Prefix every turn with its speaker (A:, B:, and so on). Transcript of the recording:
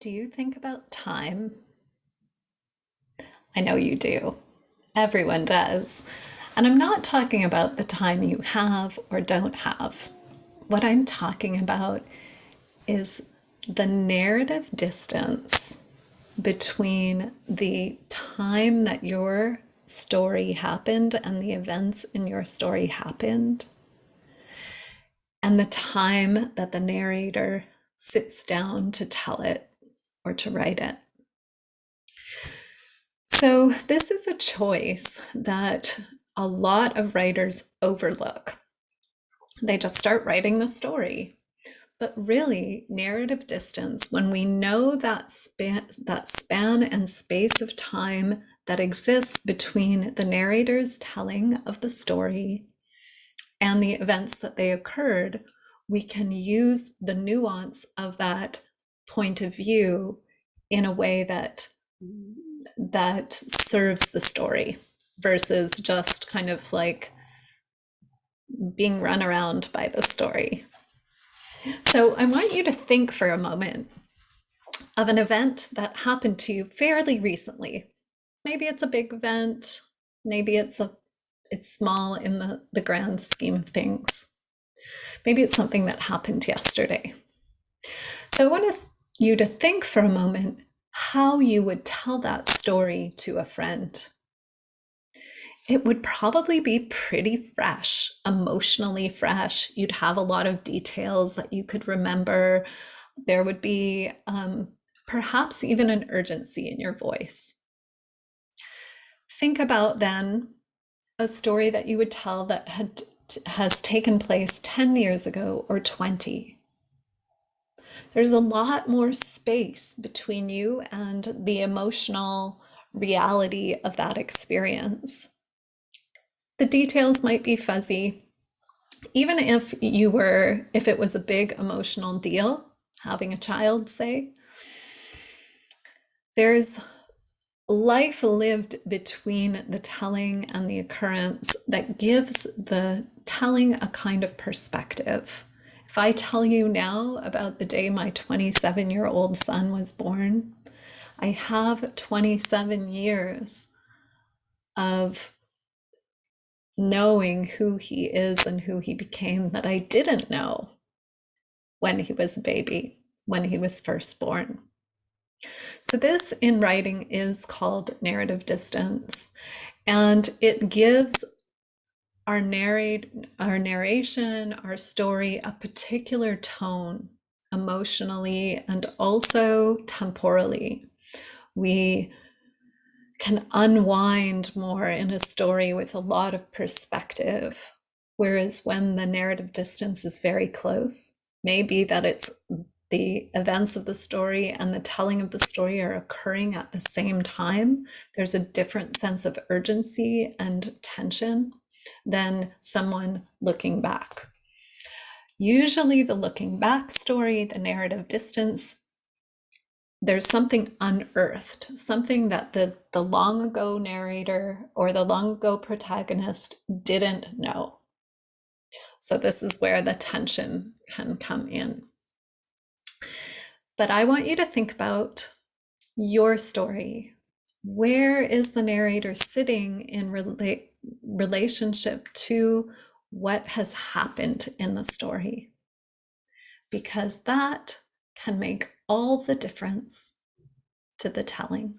A: Do you think about time? I know you do. Everyone does. And I'm not talking about the time you have or don't have. What I'm talking about is the narrative distance between the time that your story happened and the events in your story happened and the time that the narrator sits down to tell it or to write it. So, this is a choice that a lot of writers overlook. They just start writing the story. But really, narrative distance, when we know that span and space of time that exists between the narrator's telling of the story and the events that they occurred, we can use the nuance of that point of view in a way that serves the story versus just kind of like being run around by the story. So I want you to think for a moment of an event that happened to you fairly recently. Maybe it's a big event, maybe it's small in the grand scheme of things. Maybe it's something that happened yesterday. So I want you to think for a moment how you would tell that story to a friend. It would probably be pretty fresh, emotionally fresh. You'd have a lot of details that you could remember. There would be perhaps even an urgency in your voice. Think about then a story that you would tell that has taken place 10 years ago or 20. There's a lot more space between you and the emotional reality of that experience. The details might be fuzzy. Even if it was a big emotional deal, having a child, say, there's life lived between the telling and the occurrence that gives the telling a kind of perspective. If I tell you now about the day my 27-year-old son was born, I have 27 years of knowing who he is and who he became that I didn't know when he was a baby, when he was first born. So, this in writing is called narrative distance, and it gives our narration, our story, a particular tone emotionally and also temporally. We can unwind more in a story with a lot of perspective. Whereas when the narrative distance is very close, maybe that it's the events of the story and the telling of the story are occurring at the same time, there's a different sense of urgency and tension than someone looking back. Usually, the looking back story, the narrative distance, there's something unearthed, something that the long ago narrator or the long ago protagonist didn't know. So, this is where the tension can come in. But I want you to think about your story. Where is the narrator sitting in relationship to what has happened in the story? Because that can make all the difference to the telling.